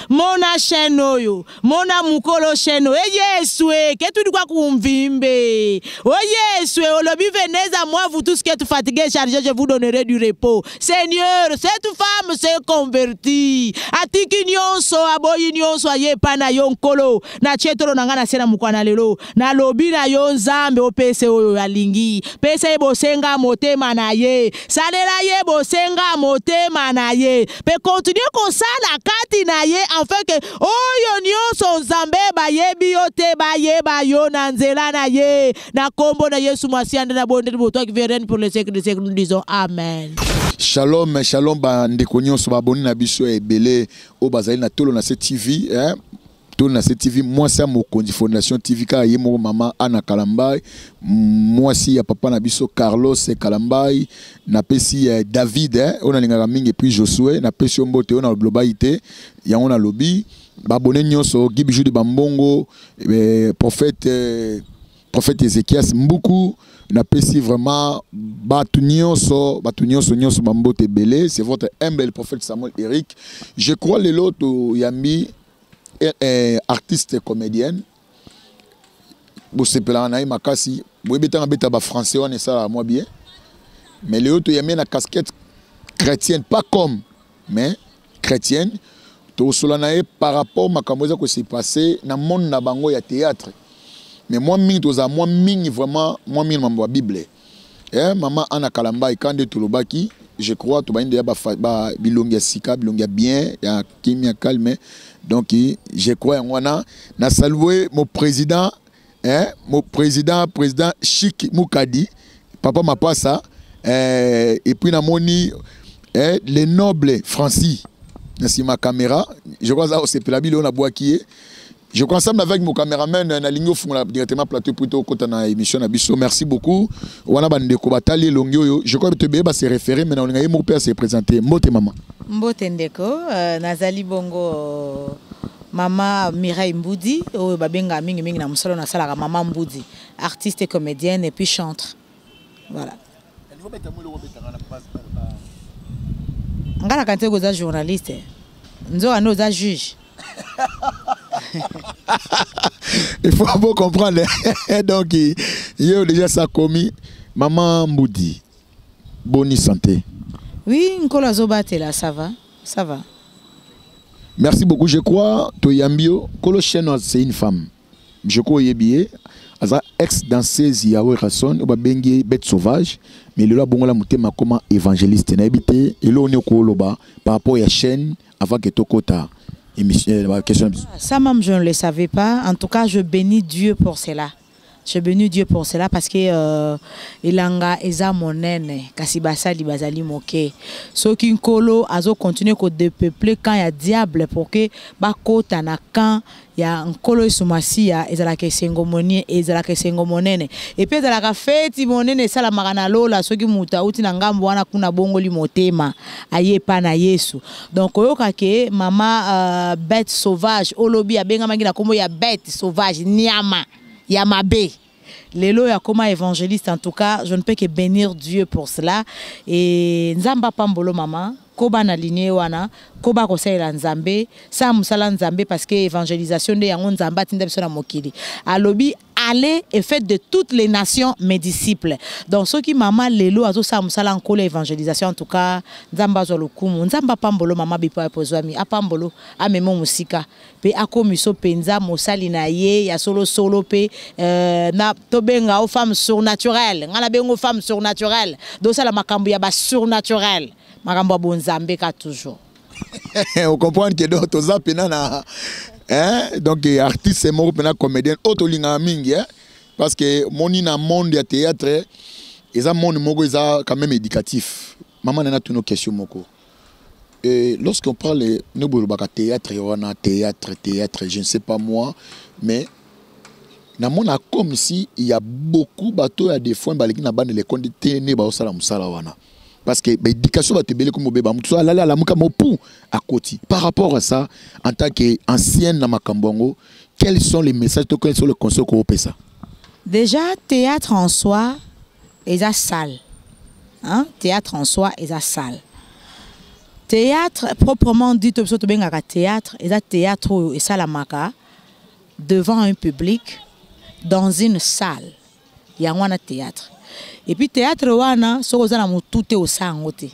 Mona chenoyo, mona mukolo cheno, Yeswe, que tu dois convimber. Oh Yeswe, au lobby venez à moi, vous tous qui êtes fatigués, chargés, je vous donnerai du repos. Seigneur, cette femme s'est convertie. Atiki nyonso, aboyi nyonso, aye pana yon kolo. Na chetoro nangana sena mukwana lelo. Na lobby na yon zambe o pese o alingi. Pese ebo senga motema na ye. Salela ye bo senga motema na ye. Pe continue comme ça la kati na ye. Enfin que oyo nyonso nzambe ba yebi yo te ba yeba yo na nzela na ye na kombo na Yesu Masiande na bonde de boto qui viennent pour le siècle des siècles, nous disons amen. Shalom, shalom ba ndeko nyonso ba boni na biso ebele o bazali na tolo na cette TV hein. Tolo na cette TV moi c'est mon kondi fondation TV ka ye mo mama Ana Kalambai, moi si ya papa na biso Carlos Kalambai, na pesi David hein, on a lingaka mingi puis Josué na pesi mbote on a globalité ya on a lobby ba bonne nyonso Gibiju de Bambongo prophète Ezekias Mbuku na pesi vraiment batu nyonso nyonso bambote belé, c'est votre humble prophète Samuel Eric. Je crois les loto yambi artiste comédienne bosepela na makasi boyebetanga beta ba français on ça moi bien mais les autres yambi na casquette chrétienne pas comme mais chrétienne to solanae par rapport makambo ko s'est passé na monde na bango ya théâtre mais moi mingi toza moi mingi vraiment moi mingi mambo ya Bible maman Ana Kalambai kande tulobaki je crois to bainde ba bilongia sika bilongia bien ya kimia calme donc je crois en wana na saluer mon président président Chic Moukadi papa Mapasa et puis na moni les nobles Francis na ma caméra je crois ça c'est la bille on a boaki je crois ensemble avec mon caméraman na lingo funga directement plateau plutôt kota na émission na biso. Merci beaucoup wana bandeko batali longyo je crois que te ba se référer mais on ngaye mo père se présenter mbote maman mbote ndeko nazali bongo Mama Mireille Mboudi o babenga mingi na musolo na sala Mama Mboudi, artiste et comédienne et puis chantre. Voilà. Ngala kante goza journaliste. Nzo ano za juge. Il faut bien comprendre. Donc il y a déjà ça commis Maman Mboudi. Bonne santé. Oui, Nkola Zobatela, ça va. Ça va. Merci beaucoup. Je crois que Toyambio, Kolo Cheno, c'est une femme. Je crois Yebié, Aza ex-danseuse Yahweh Rasson, Oba Bengi, bête sauvage, mais le là, bon, la moutema comme évangéliste, n'habité, et là, on est au Koloba, par rapport à la chaîne, avant que Tokota, question. Ça, même, je ne le savais pas. En tout cas, je bénis Dieu pour cela. Je bénis Dieu pour cela parce que ilanga eza monene kasibasa libazali moke so kinkolo azo continuer ko dépeupler quand il y a diable pour que bakota na quand il y a nkolo isumasi ya ezala ke sengomonie ezala ke sengomonene et puis ezala ka feti monene sala magana lola so ki muta uti na ngambo wana kuna bongo li motema aye pa na Yesu donc oyoka ke mama bête sauvage olobi abenga mangina kombo ya bête sauvage nyama Yamabe. Lelo ya comme évangéliste en tout cas, je ne peux que bénir Dieu pour cela et nzamba pambolo mama koba na ligne wana koba kosaila nzambe sa musala nzambe parce que évangélisation de yango nzamba tinda biso na mokili alobi allez et faites de toutes les nations mes disciples. Donc ceux qui maman lelo azo sa musala nkolo évangélisation en tout cas nzamba zo lokumu nzamba pambolo mama bipa pozwami apambolo amemo musika pe akomiso penza mosali na ye ya solo pe na tobenga aux femmes surnaturelles ngala bengo femmes surnaturelles do sala makambo ya ba surnaturel makambo bonzambe ka toujours. On comprend que d'autres zapena na donc artiste c'est mort pena comédien otolinga mingi parce que moni na monde ya théâtre eza monde moko eza quand même éducatif. Maman nana toutes nos questions moko. Et lorsqu'on parle nous bolobaka théâtre wana théâtre je ne sais pas moi mais na mona comme si il y a beaucoup bateau à des fois baliki na bande les conditions ba osala musala wana. parce que l'éducation va te belé comme bébé mutu so la muka mopu à côté. Par rapport à ça, en tant qu'ancienne na makambongo, quels sont les messages, quels sont les conseils qu'on peut ça? Déjà, théâtre en soi est à salle. Hein? Théâtre en soi est à salle. Théâtre, proprement dit, théâtre est à théâtre et salamaka devant un public dans une salle. Il y a un théâtre. Et puis théâtre wana so kozala mututé au sangote.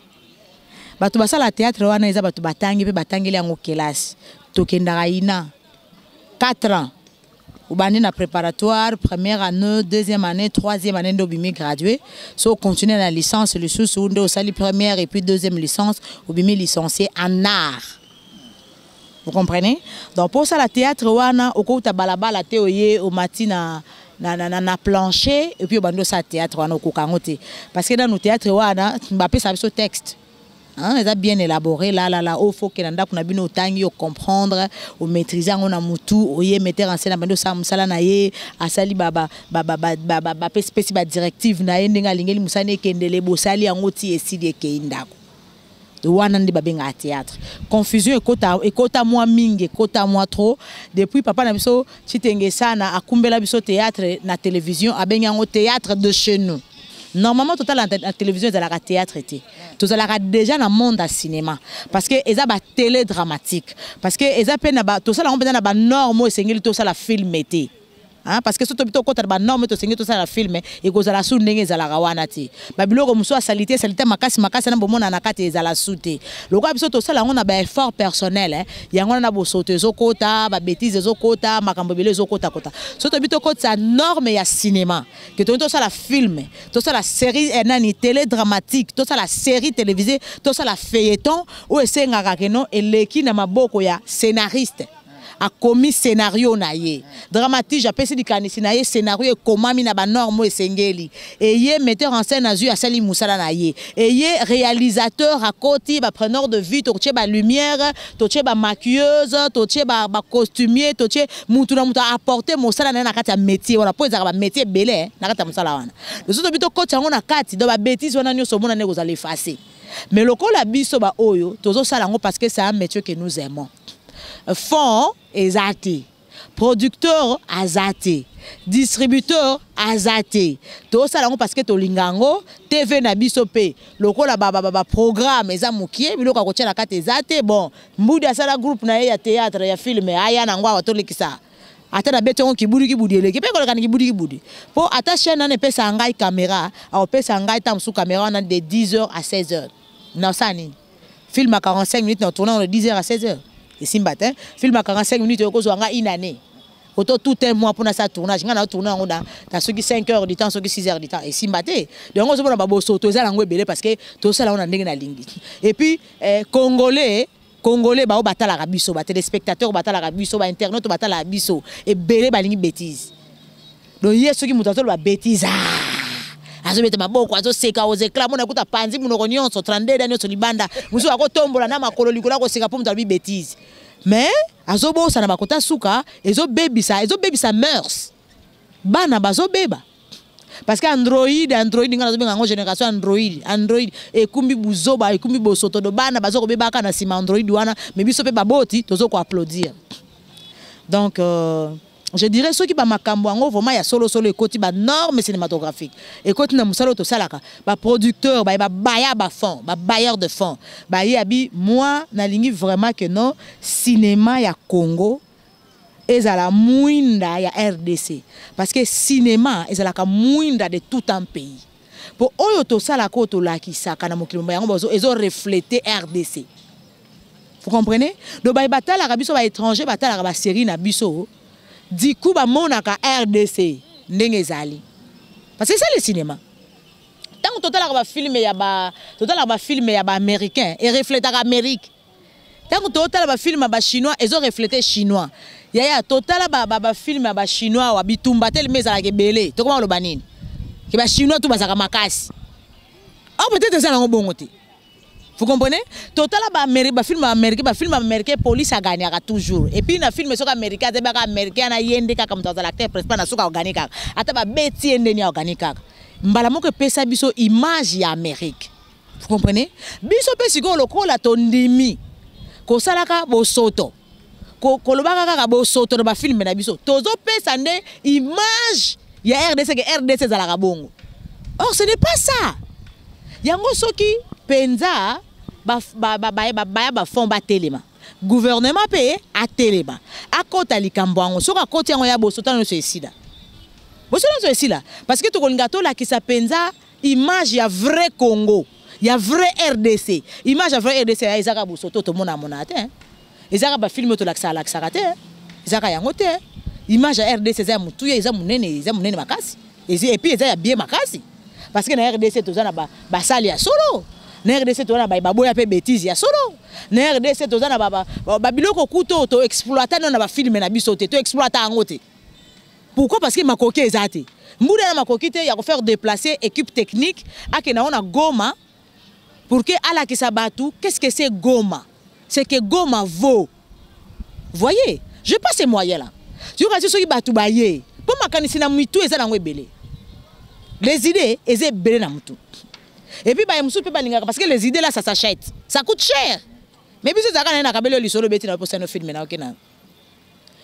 Batu basala théâtre wana eza batu batangi pe batangeli yango kelasi. Tokendaka ina 4 ans. Ubandi na préparatoire, première année, deuxième année, troisième année d'obimi gradué. So continuer la licence le sous ndo sali première et puis deuxième licence, obimi licencié en art. Vous comprenez? Donc pour ça la théâtre wana okouta balabala te oye au matin na plancher et puis bando sa théâtre wana okokangote parce que dans nos théâtre wana mbapé ça ce texte. Hein, ils ont bien élaboré là au faut que nanda kuna bino tangi au comprendre au maîtriser on a mutu oye metteur en scène bando sa musala na ye asali baba spécifique ba directive na ye ndenga lingeli musane kendele bosali ngoti esidi ke indako. Wana ndi babenga théâtre. Confusion ekota moi mingi, ekota moi trop. Depuis papa na biso chitenge sana akumbela biso théâtre na télévision abenga ngo théâtre de chez nous. Normalement total la télévision est la théâtre était. Tout ça la déjà dans monde à cinéma parce que eza ba télé dramatique parce que eza pena ba tout ça la on na ba norme sengeli tout ça la film était. Hein, parce que surtout quand tu as norme to sengi to ça la film et que la sou ndenge za la rawana ti babiloko muso salité makasi na bomona na kati za la souté loko biso to ça la on a ba effort personnel hein yango na bo sauter zo kota ba bêtises zo kota makambo bele zo kota surtout bito ko ça norme ya cinéma que to ça la film to ça la série nani télé dramatique to ça la série télévisée to ça la feuilleton ou esengaka keno eleki na maboko ya scénariste a commis scénario na ye dramatique j'appelle di kanisi na ye scénario comment mi na ba norme esengeli et ye metteur en scène azu asali musala na ye et ye réalisateur à côté ba preneur de vue to ba lumière to ba maquilleuse to ba costumier to mutu na mutu apporter musala na kati ya métier wana po ezaka ba métier belé na kati ya musala wana les autres bito coach yango na kati do ba bêtise wana nyoso mona ne kozala effacer mais lokola biso ba oyo tozo sala ngo parce que c'est un métier que nous aimons. Fond ezate, producteur azate, distributeur azate. To ça là parce que to lingango TV na biso pe lokola ba programme eza mukie biloko ko tshela kate ezate bon mbudi asala groupe na ya théâtre ya film aya na ngwa watolekisa ata na betongo kibudi eleki pe ko kana kibudi po ata chaîne na pesa ngai caméra au pesa ngai tam sous caméra na de 10h à 16h na sani film à 45 minutes na tournant de 10h à 16h. Et si matin, film à 45 minutes, il y a une année. Autant tout un mois pour ça tournage. Il y a tourné dans ceux qui 5 heures du temps, ceux qui 6 heures du temps. Et si matin, donc on se voit dans sauter parce que tout ça là on a na lingi. Et puis Congolais ba batala rabiso, ba téléspectateurs batala rabiso, ba internautes batala rabiso et belé ba lingi bêtise. Donc il y a ceux qui mutatolo ba bêtise. Azobete maboko azoseka ozekla mona kuta panzi munoko nyonso 32 dani nyonso libanda musu akotombola na makolo likola ko seka pomta bi bêtise mais azobo sana bakota suka ezo bebisa mœurs bana bazo beba parce que android ngana zobenga ngo génération android ekumbi buzoba ekumbi bosoto do bana bazo ko beba kana sima android wana mais biso pe baboti tozo ko applaudir donc je dirais ceux qui ba makambo ngo vraiment ya solo ekoti ba norme cinématographique ekoti na musalo to salaka ba producteur ba baya ba fond ba bailleur de fond ba yabi moi na lingi vraiment que non cinéma ya Congo ezala muinda ya RDC parce que cinéma ezala ka muinda de tout un pays pour oyo to salaka ko to lakisaka na mokili yango bozo ezo refléter RDC. Vous comprenez? Do ba batala ka biso ba étranger batala ka ba série na biso du coup ba monaka RDC ndenge ezali parce que c'est le cinéma tant total ba film ya ba américain et reflétaka Amérique tant total ba film ba chinois ezo refléter chinois ya total ba film ba chinois wa bitumba tel mezala ke belé to comment lo banini ke ba chinois tout bazaka makasi peut-être ça na bongo te. Vous comprenez? Total ba film américain police a gagné toujours. Et puis na film soka américain na yende kaka mutaza l'acteur principal na soka organique. Ata ba beti yende ni organique. Mbala moko pesa biso image ya Amérique. Vous comprenez? Biso pe siko lokola tondimi. Ko salaka bo soto. Ko lobaka kaka bo soto na ba film na biso. Tozo pesa nde image ya RDC que RDC zalaka bongo. Or ce n'est pas ça. Yango soki penza ba fond ba telema. Gouvernement paye a telema. A kota likambo ango soka koti yango ya bo soto no sida. Bo soto no sida parce que to kongato la ki sa penza image ya vrai Congo. Il y a vrai RDC. Image ya vrai RDC ya ezaka bo soto to mona monate. Ezaka ba film to laksa te. Ezaka yango te. Image ya RDC za mutu ya eza munene makasi. Et puis eza ya bien makasi. Parce que na RDC to za na ba sali ya solo. Na RDC to na ba boya pe bêtise ya solo. Na RDC to za na ba biloko kuto to exploiter na ba film na biso te to exploiter yango te. Pourquoi? Parce que makoki ezate. Mbouda na makoki te ya ko faire déplacer équipe technique akena ona Goma pour que ala ki sabatu qu'est-ce que c'est Goma? C'est que Goma vaut. Voyez, je passe ces moyens là. Tu vois ce qui batu baye. Pour makanisi na mutu eza na ngwebele. Les idées eza belé na mutu. Et puis ba musu pe balingaka parce que les idées là ça s'achète. Ça coûte cher. Mais biso zaka na kabelo lisolo beti na posa no film na okena.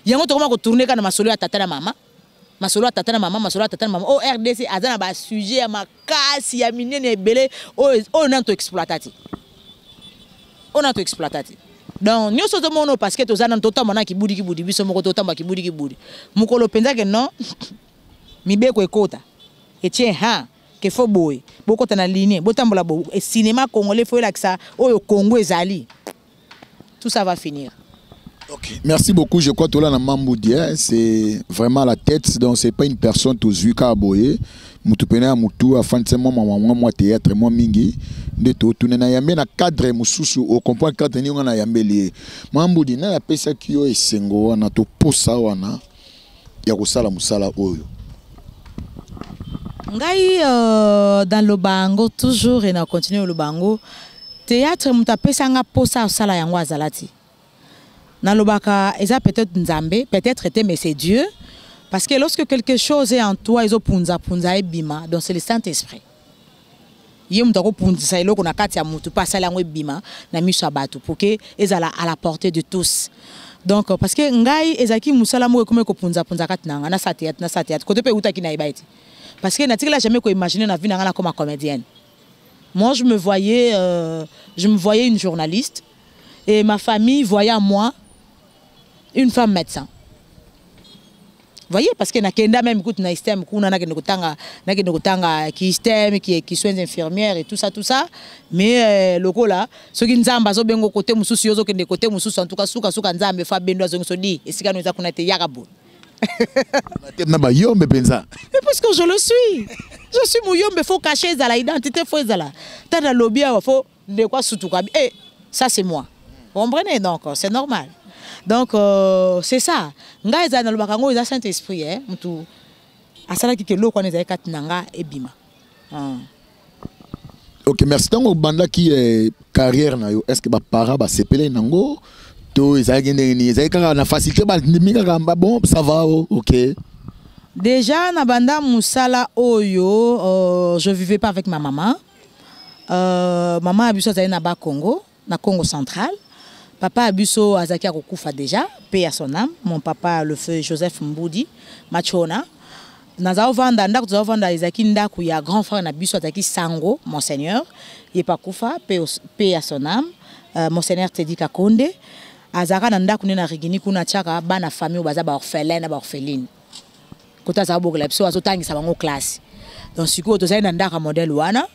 Yango to ko tourner kana masolo ya tata na mama. Masolo ya tata na mama, masolo ya tata na mama. O RDC azana ba sujet ya makasi ya minene belé o na to exploitati. On a tout exploité. Donc, nous sommes mono parce que tous les temps mona kibudi biso moko to tamba kibudi. Mukolo penza que non. Mi beko ekota. Et tiens ha que faut boy. Boko ta na ligne, botambola bo et cinéma congolais faut là que ça au Congo ezali. Tout ça va finir. Ok. Merci beaucoup. Je crois que là, Mamboudi, c'est vraiment la tête. Donc, c'est pas une personne tous vu qu'à boyer. Moutupene à Moutou, afin de moi théâtre, moi mingi. De tout, tout n'a yamé na cadre mususu au comprend cadre ni on a yamé lié. Mamboudi, na la pesa kiyo et sengo, na to posa wana. Ya kusala musala oyo. Ngai dans le bango toujours et na continuer le bango. Théâtre muta pesa nga posa sala yango azalati. Dans le baka, eza peut-être Nzambe, peut-être était mais c'est Dieu. Parce que lorsque quelque chose est en toi, ils ont punza et bima, donc c'est le Saint-Esprit. Yem dako punza ilo kuna kati ya mutu pas sala ngwe bima na miso abatu pour que ezala à la portée de tous. Donc parce que ngai ezaki musala mo comme ko punza kati na sa théâtre côté pe utaki na ibaiti. Parce que natikela jamais ko imaginer na vie na ngana comme comédienne. Moi je me voyais une journaliste et ma famille voyait en moi une femme médecin. Voyez, parce que na kenda même écoute na système kuna na kutanga qui système qui soins infirmières et tout ça mais loko là ce qui nzamba zo bengo côté mususu yozo kende côté mususu en tout cas suka nzambe fa bendo zo sodi esika no za kuna te yakabo na ba yombe penza mais parce que je le suis muyombe faut cacher za la identité faut za la tata lobia faut de quoi sutuka ça c'est moi. Vous comprenez donc c'est normal. Donc c'est ça. Nga eza na lobaka ngo eza Saint-Esprit mutu asala ki kelo ko neza katinanga ebima. OK, merci tango banda ki carrière na yo est-ce que ba para ba sepele nango to ezaki ndeni ezaki kaka na facilité ba ndimika kamba bon ça va OK. Déjà na banda musala oyo je vivais pas avec ma maman. Maman abiso za na ba Congo, na Congo central. Papa Abuso Azaki a Kokufa déjà, paix à son âme. Mon papa, le feu Joseph Mboudi, Machona. Nazao Vanda, Ndako Vanda, Izaki Ndaku, il y a grand frère Abuso Azaki Sango, Monseigneur. Il est pas Koufa, paix à son âme. Monseigneur Teddy Kakonde. Azaka Nandaku Nena Rigini Kuna Tchaka, Bana famille, Baza orphelin, orpheline. Kota Zabo Glepso, Azotangi Sabango classe. Donc, si vous avez un modèle Wana.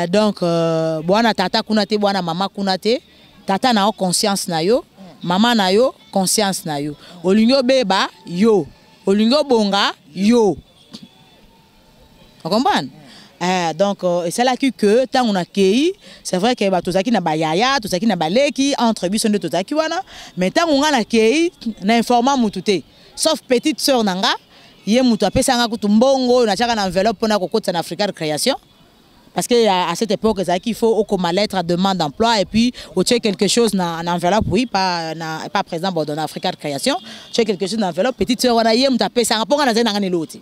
Donc, Boana Tata Kunate, Boana Mama Kunate. Tata na conscience na yo, maman na yo conscience na yo. Olingo beba yo, olingo bonga yo. Vous comprenez? Donc c'est là que tant on a accueilli, c'est vrai que tozaki na ba yaya, tozaki na ba leki entre biso nde tozaki wana, mais tant on a accueilli na informant mutute. Sauf petite sœur nanga, ye mutu apesa nga kutumbongo na chaka na enveloppe pona kokotsa na Africa de création. Parce qu'à cette époque, il faut au comme lettre à demande d'emploi et puis au check quelque chose dans l'enveloppe, oui, pas présent dans l'Afrique de création, check quelque chose dans l'enveloppe, petite soeur, on a yé, on t'a payé ça, on a l'autre.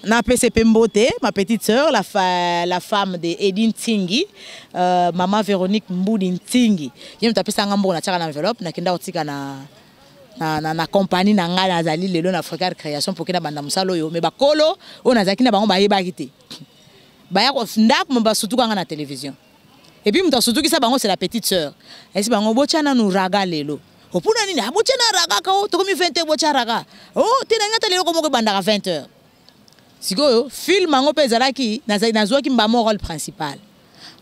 Na PCP Mbote, ma petite sœur, la femme de Edine Tingi, maman Véronique Mboudi Tingi. Je me tapé ça en na tchaka enveloppe, na kenda otika na compagnie na nga na zali lelo na Africa Création pour kenda banda musalo yo, mais ba kolo on a zaki na bango ba yeba kité. Ba ya ko ndak mo ba sutu kanga na télévision. Et puis muta sutu ki sa bango c'est la petite sœur. Et si bango bochana nu raga lelo. Opuna nini abochana raga ka o to komi 20 bocha raga. Oh, tina ngata lelo ko mo ko banda 20h. Sikoyo film ango pezalaki nazwaki mbamo rôle principal.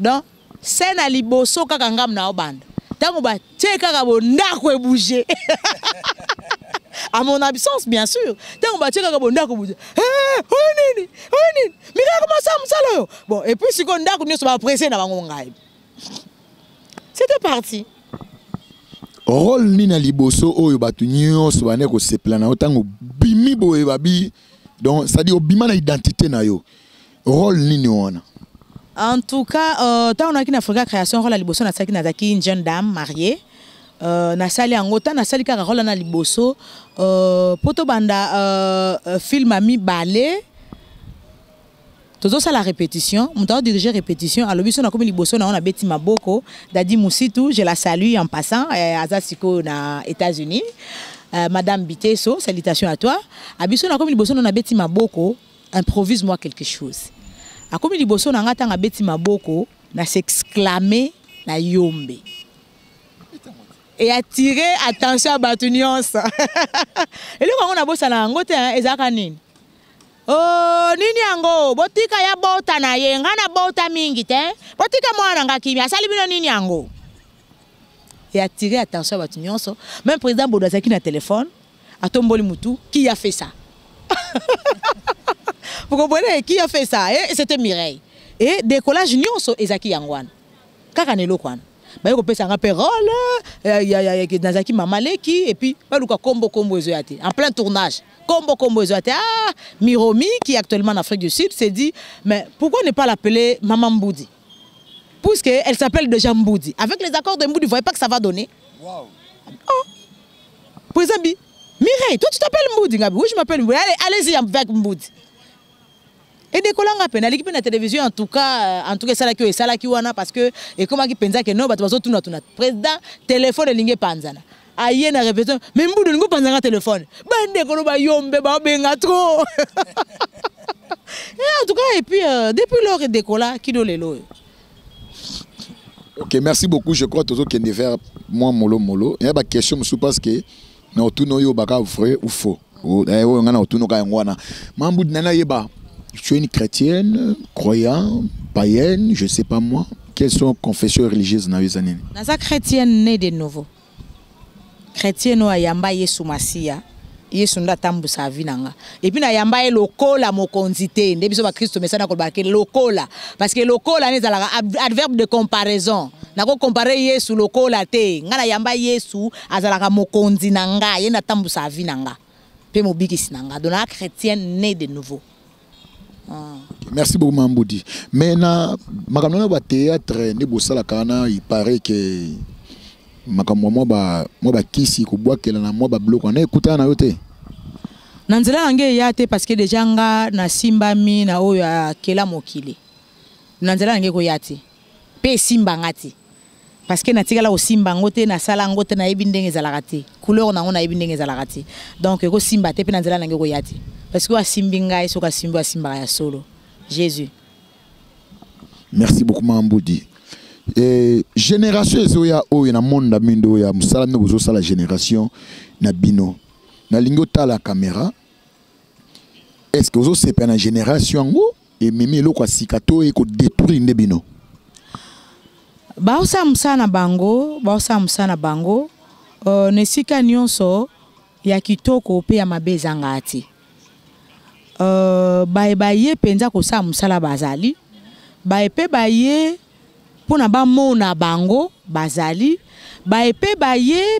Donc scène à liboso kaka ngam na obanda. Tango ba tcheka ka bo ndako e bouger. À mon absence bien sûr. Tango ba tcheka ka bo ndako bouger. Onini. Mira comment ça msalo. Bon et puis siko ndako nyoso ba pressé na bango ngai. C'était parti. Rôle ni na liboso oyo batu nyonso bane ko sepla na tango bimi boye babi. Donc, ça dit au bima na identité na yo. Rôle nini wana? En tout cas, tant on a qu'une Africa Création rôle à liboso na saki na zaki une jeune dame mariée. Na sali angota na sali ka rôle na liboso. Poto banda film ami balé. Toujours ça la répétition. Mon temps diriger répétition. Alors biso na comme liboso na on a Betty Maboko, Dadi Moussitou, je la salue en passant. Azasiko na États-Unis. Madame Biteso, salutations à toi. Abiso na comme liboso na Betty Maboko, improvise-moi quelque chose. A comme liboso na ngata na Betty Maboko, na s'exclamer na yombe. Et attirer attention à Batunions. Et là quand on a bossa na ngote ezaka nini? Oh nini yango, botika ya bota na ye, ngana bota mingi te. Botika mwana ngakimi, asali bino nini yango? Et attirer attention à Batunions. Même président Bodazaki na téléphone, à Tomboli Moutou, qui a fait ça? Vous comprenez? Qui a fait ça? Et c'était Mireille. Et décollage Nyonso Ezaki Yangwan. Kakanelo Kwan. Bah yo pesa nga perole, ya Nazaki Mamaleki et puis baluka combo ezoyate. En plein tournage. Combo ezoyate. Ah, Miromi qui est actuellement en Afrique du Sud s'est dit mais pourquoi ne pas l'appeler Maman Mboudi? Puisqu'elle s'appelle déjà Mboudi. Avec les accords de Mboudi, vous voyez pas que ça va donner? Wow. Oh. Pour exemple, Mireille, toi tu t'appelles Mboudi? Oui, je m'appelle Mboudi. Allez-y avec Mboudi. Et des collègues à peine, l'équipe de la télévision en tout cas ça la qui wana parce que et comment qui pensa que non, bah tu vas tout notre président téléphone lingue panzana. Aïe na répétition, mais Mboudi lingue panzana téléphone. Ben des collègues ba yombe ba benga trop. Et en tout cas et puis depuis l'heure et décolla qui do lelo. Ok, merci beaucoup. Je crois que tout ce qui est faire moi molo. Il y a une question parce que nous tout nous baka vrai ou faux. On a tout nous ngwana. Mamboud nana yeba. Tu es une chrétienne, croyante, païenne, je sais pas moi. Quelles sont les confessions religieuses dans les années? Naza chrétienne née de nouveau. Chrétienne o ayamba Yesu Masia. Yesu nda tambu sa vie nanga. Et puis na yamba e lokola mokonzite. Nde biso ba Kristo mesana ko ba ke lokola parce que lokola ne zala adverbe de comparaison. Na ko comparer Yesu lokola te. Ngana yamba Yesu azala mokonzi nanga ye na tambu sa vie nanga. Pe mobikisi nanga. Donc la chrétienne née de nouveau. Merci beaucoup Mamboudi. Mais na makamno ba théâtre ne bosala kana il paraît que makamwa moi ba kisi ko boakela na moi ba bloco na écouter na yote. Nanzela nge yate parce que déjà nga na simba mi na oyo akela mokili. Nanzela nge ko yate. Pe simba ngati. Parce que na tigala o simba ngote na sala ngote na ebindenge zalaka te. Couleur na ngona ebindenge zalaka te. Donc ko simba te pe nanzela nge ko yate. Parce que wa simbinga iso ka simba simba ya solo. Jésus. Merci beaucoup Mamboudi. Génération ezoya oyo na monde mindo ya musala no bozo sala génération na bino. Na lingo ta la caméra. Est-ce que vous avez une génération et mimi lo kwa sikato e ko détruire ndebino? Baosa msana bango, nesika nyonso ya kitoko pe ya mabeza ngati. Baye penza ko sa musala bazali. Baye pe baye pona ba mona bango bazali. Baye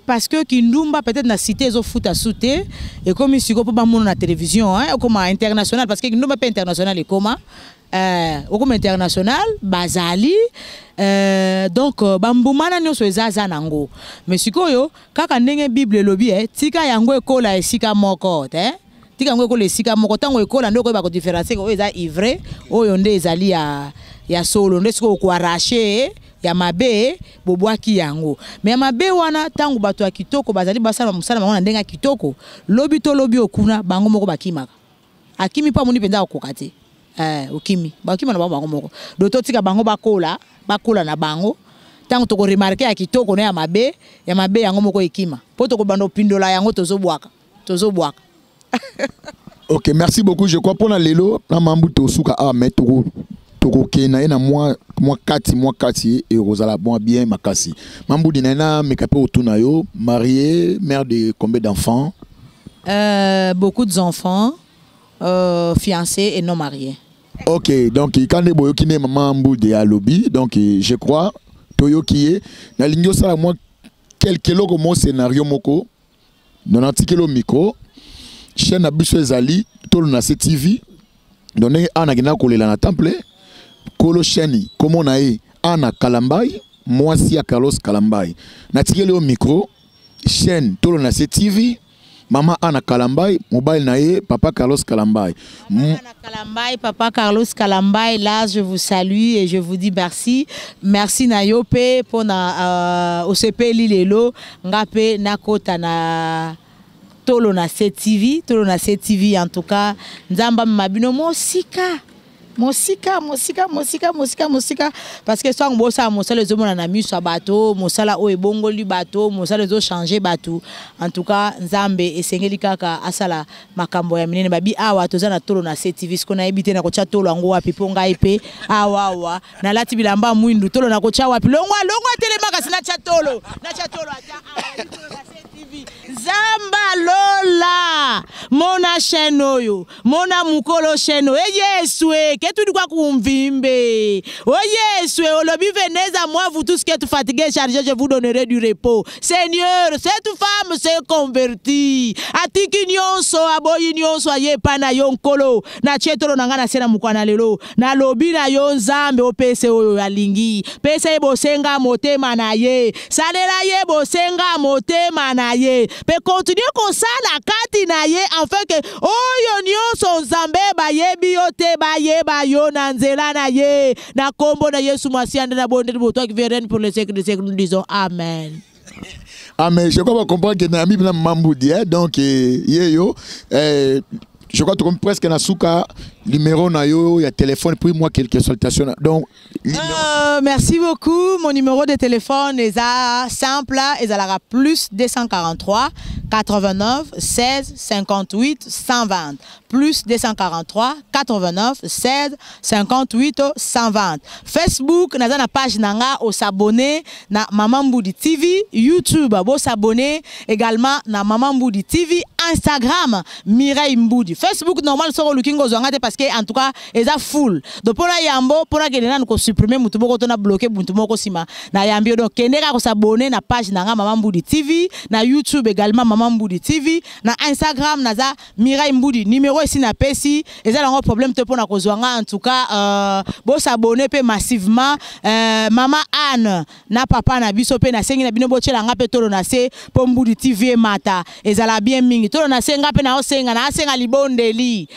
parce que Kindumba peut-être na cité zo foot à souté et comme ici ko ba mona na télévision hein comme international parce que Kindumba pas international et comme comme international bazali donc bambumana nyoso ezaza nango mais sikoyo kaka ndenge bible lobi tika yango ekola esika moko te tika ngo ko lesika moko tango ekola ndoko ba ko différencier ko eza ivre oyo nde ezali ya solo nde siko ko arracher ya mabe bobwaki yango mais ya mabe wana tango bato ya kitoko bazali basala musala bango na ndenga kitoko lobi to lobi okuna bango moko bakimaka akimi pa muni penda okokate okimi bakima na bango moko do to tika bango bakola na bango tango to ko remarquer ya kitoko na ya mabe yango moko ekima po to ko bando pindola yango tozobwaka Ok, merci beaucoup. Je crois pour la lelo na mambu to suka a metoko toko kena ena moi 4 et Rosala bon bien makasi. Mambu dinena mekape otuna yo, marié, mère de combien d'enfants? Beaucoup d'enfants, fiancés et non mariés. Ok, donc quand les boyo qui ne mambu de alobi, donc je crois toyo qui est na lingo ça moi quelques logo mon scénario moko. Dans l'article micro chaîne abiso ezali tolo na CTV donné ana gina kolela na temple kolo chaîne comme on a ana Kalambai mwasi ya Carlos Kalambai na tikele au micro chaîne tolo na CTV Maman Anna Kalambai, mobile nae, papa Carlos Kalambai. Anna Kalambai, papa Carlos Kalambai, là je vous salue et je vous dis merci. Merci Nayope pour na OCP Lilelo, ngape nakota na tolo na CTV en tout cas, nzamba mabino Mosika parce que ça on bossa mosala les hommes na miso bateau mosala o ebongo li bateau mosala les changer bateau en tout cas nzambe esengeli kaka asala makambo ya minene babi awa toza na tolo na CTV ce qu'on a habité na kocha tolo ngo wapi ponga ipe awa na lati bilamba mwindu tolo na kocha wapi longwa telemaka sina cha tolo ata CTV Zamba Lola mona chaîne oyo mona mukolo chaîne yeswe que tu dois kumvimbe yeswe olobi venez à moi vous tous qui êtes fatigués chargés je vous donnerai du repos Seigneur cette femme s'est convertie atiki nyonso aboyi nyonso aye pana yonkolo na chetolo nanga na sena mukwana lelo na lobi na yo nzambe opese oyo alingi pese bosenga motema na ye salela ye bosenga motema na ye pe continuer comme ça la kati na ye afin que oyo nyonso nzambe bayebi yo te bayeba yo na nzela na ye na kombo na Yesu Masiya na bonde de toi qui vient pour les siècles des siècles nous disons amen. Amen. Je crois qu'on comprend que Nami na mamboudi donc yo je crois que comme presque na suka numéro na yo ya téléphone puis moi quelques salutations donc merci beaucoup mon numéro de téléphone est simple et à plus 243 89 16 58 120 plus 243 89 16 58 120 Facebook naza na page nanga o s'abonner na Maman Mboudi TV YouTube bo s'abonner également na Maman Mboudi TV Instagram Mireille Mboudi Facebook normal soro lukingo zongate parce que en tout cas eza full donc pour la yambo pour la gelena ko supprimer mutu moko to na bloquer mutu moko sima na yambio donc kendeka ko s'abonner na page nanga Maman Mboudi TV na YouTube également Maman Mboudi TV na Instagram naza Mireille Mboudi numéro ici na pesi eza lango problème te pour na kozwanga en tout cas bo s'abonner pe massivement Maman Anne na papa na biso pe na sengi na bino bo tshela ngape tolo na se po Mboudi TV mata ezala bien mingi tolo na senga pe na osenga na senga libondeli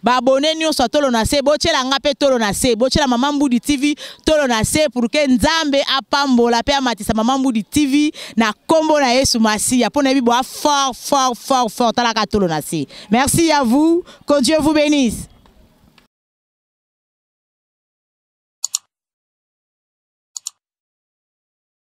ba abonné nyonso tolo na se bo tshela ngape tolo na se bo tshela Maman Mboudi TV tolo na se pour que nzambe apambola pe amatisa Maman Mboudi TV na kombo na Yesu Masiya pour na bi bo fort talaka tolo na se. Merci à vous, que Dieu vous bénisse.